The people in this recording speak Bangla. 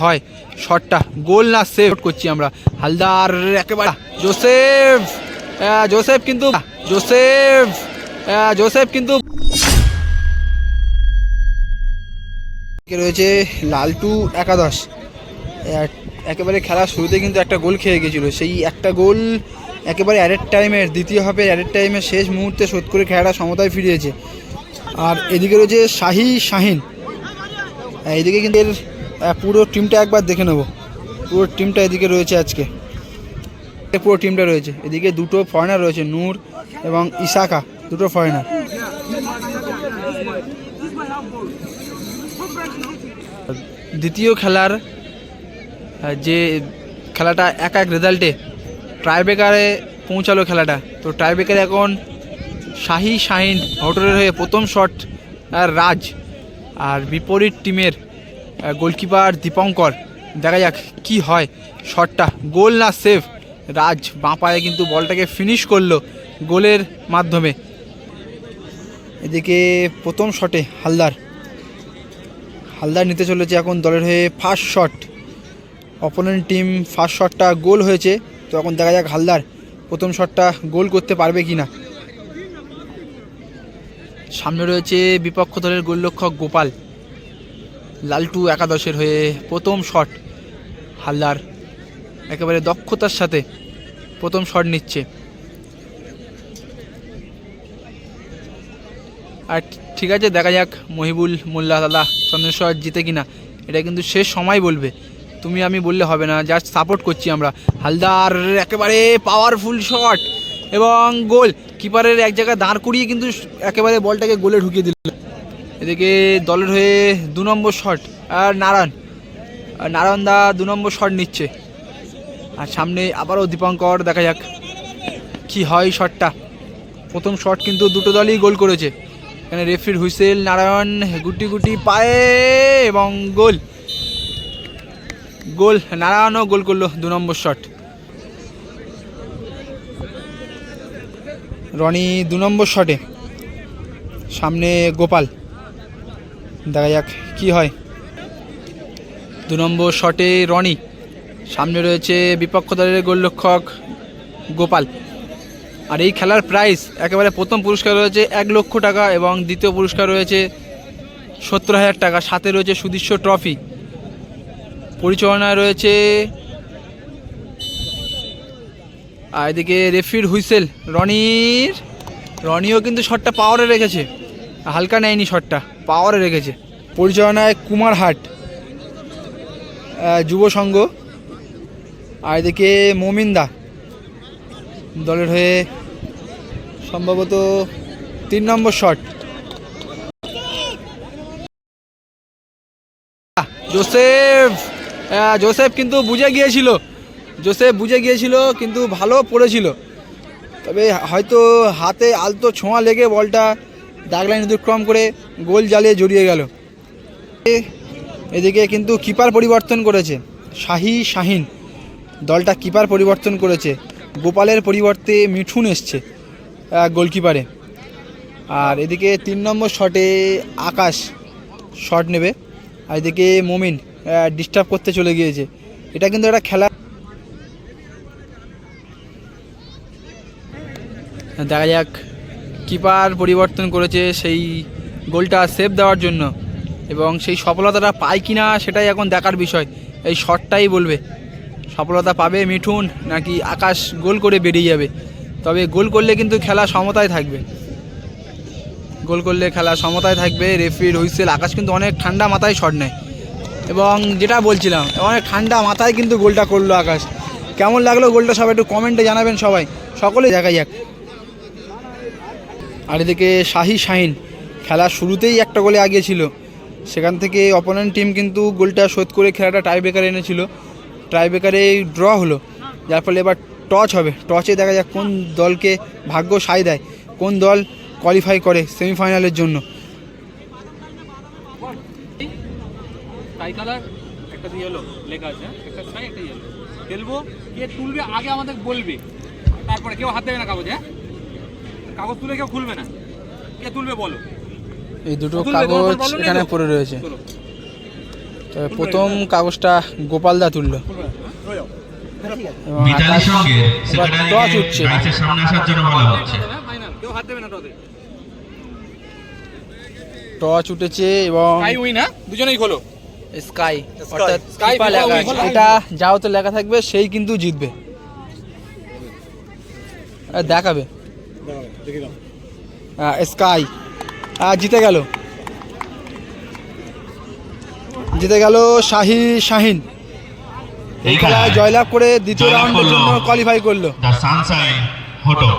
হয় শটটা, গোল না সেভ করছি আমরা। হালদার একেবারে জোসেফ কিন্তু রয়েছে লালটু একাদশ। একেবারে খেলার শুরুতে কিন্তু একটা গোল খেয়ে গেছিলো, সেই একটা গোল একেবারে অ্যাডেড টাইমের দ্বিতীয় হাফের অ্যাডেড টাইমের শেষ মুহূর্তে শোধ করে খেলাটা সমতায় ফিরিয়েছে। আর এদিকে রয়েছে শাহিন। এদিকে কিন্তু পুরো টিমটা একবার দেখে নেব, পুরো টিমটা এদিকে রয়েছে আজকে, পুরো টিমটা রয়েছে। এদিকে দুটো ফরেনার রয়েছে, নূর এবং ইসাকা, দুটো ফরেনার। দ্বিতীয় খেলার যে খেলাটা এক রেজাল্টে ট্রাইব্রেকারে পৌঁছালো খেলাটা, তো ট্রাইব্রেকারে এখন শাহিন হোটেলের হয়ে প্রথম শট রাজ, আর বিপরীত টিমের গোলকিপার দীপঙ্কর। দেখা যাক কি হয় শটটা, গোল না সেভ। রাজ বাঁ পায়ে কিন্তু বলটাকে ফিনিশ করলো গোলের মাধ্যমে। এদিকে প্রথম শটে হালদার নিতে চলেছে এখন দলের হয়ে first shot. Opponent team first শটটা গোল হয়েছে, তো এখন দেখা যাক হালদার প্রথম শটটা গোল করতে পারবে কি না। সামনে রয়েছে বিপক্ষ দলের গোলরক্ষক গোপাল। লালটু একাদশের হয়ে প্রথম শট, হালদার একেবারে দক্ষতার সাথে প্রথম শট নিচ্ছে। আর ঠিক আছে, দেখা যাক মহিবুল মোল্লা দাদা চন্দ্রেশ্বর জিতে কিনা, এটা কিন্তু শেষ সময় বলবে, তুমি আমি বললে হবে না, জাস্ট সাপোর্ট করছি আমরা। হালদার একেবারে পাওয়ারফুল শট এবং গোল, কিপারের এক জায়গায় দাঁড় করিয়ে কিন্তু একেবারে বলটাকে গোলে ঢুকিয়ে দিল। এদিকে দলের হয়ে 2 নম্বর শট, আর নারায়ণ দা 2 নম্বর শট নিচ্ছে। আর সামনে আবারও দীপঙ্কর, দেখা যাক কি হয় শটটা। প্রথম শট কিন্তু দুটো দলই গোল করেছে, এখানে রেফারির হুইসেল। নারায়ণ গুটি পায়ে এবং গোল, নারায়ণও গোল করলো 2 নম্বর শট। রনি 2 নম্বর শটে, সামনে গোপাল, দেখা যাক কি হয়। 2 নম্বর শটে রনি, সামনে রয়েছে বিপক্ষ দলের গোলরক্ষক গোপাল। আর এই খেলার প্রাইজ একেবারে প্রথম পুরস্কার রয়েছে 1 লক্ষ টাকা এবং দ্বিতীয় পুরস্কার রয়েছে 70,000 টাকা, সাথে রয়েছে সুদৃশ্য ট্রফি। পরিচালনায় রয়েছে, আর এদিকে রেফারির হুইসেল। রনিও কিন্তু শটটা পাওয়ারে রেখেছে, হালকা নেয়নি, শটটা পাওয়ারে রেখেছে। পরিচালনায় কুমারহাট যুব সংঘ। আর এদিকে মমিন্দা দলের হয়ে সম্ভবত 3 নম্বর শট। জোসেফ কিন্তু বুঝে গিয়েছিল, কিন্তু ভালো পড়েছিল, তবে হয়তো হাতে আলতো ছোঁয়া লেগে বলটা দাগলাইন অতিক্রম করে গোল জালে জড়িয়ে গেল। এদিকে কিন্তু কিপার পরিবর্তন করেছে শাহিন, দলটা কিপার পরিবর্তন করেছে। গোপালের পরিবর্তে মিঠুন এসছে গোলকিপারে। আর এদিকে 3 নম্বর শটে আকাশ শট নেবে, আর এদিকে মমিন ডিস্টার্ব করতে চলে গিয়েছে। এটা কিন্তু একটা খেলা, দেখা যাক কিপার পরিবর্তন করেছে সেই গোলটা সেভ দেওয়ার জন্য, এবং সেই সফলতাটা পায় কি না সেটাই এখন দেখার বিষয়। এই শটটাই বলবে সফলতা পাবে মিঠুন নাকি আকাশ গোল করে বেরিয়ে যাবে। তবে গোল করলে কিন্তু খেলা সমতায় থাকবে, রেফারির হুইসেল। আকাশ কিন্তু অনেক ঠান্ডা মাথায় শট নেয়, এবং যেটা বলছিলাম অনেক ঠান্ডা মাথায় কিন্তু গোলটা করলো আকাশ। কেমন লাগলো গোলটা সবাই একটু কমেন্টে জানাবেন, সকলে দেখা যাক। আর এদিকে শাহিন খেলা শুরুতেই একটা গোলে আগিয়েছিল, সেখান থেকে অপোনেন্ট টিম কিন্তু গোলটা শোধ করে খেলাটা টাইব্রেকারে এনেছিল, টাইব্রেকারে ড্র হলো, যার ফলে এবার টচ হবে। টচে দেখা যাক কোন দলকে ভাগ্য সায় দেয়, কোন দল কোয়ালিফাই করে সেমিফাইনালের জন্য। তারপরে কেউ হাত দেবে না কাগজ, কাগজ তুলে কেউ খুলবে না, কে তুলবে বলো। এই দুটো কাগজ এখানে পড়ে রয়েছে। তো প্রথম কাগজটা গোপালদা তুললো এবং মিতালির সঙ্গে এবার টস উঠছে। রাইসের সামনে আসার জন্য বলা হচ্ছে। কেউ হাত দেবে না টসে। টস উঠেছে এবং স্কাই উইন, হ্যাঁ দুজনেই খোলো। স্কাই অর্থাৎ স্কাই ফিফা লেখা আছে। FIFA এটা যাও তো লেখা থাকবে সেই কিন্তু জিতবে। দেখাবে স্কাই জিতে গেল শাহিন এই খেলায় জয়লাভ করে দ্বিতীয় জয়লাভ রাউন্ডের করলো জন্য কোয়ালিফাই করলো। The Sunshine hotel.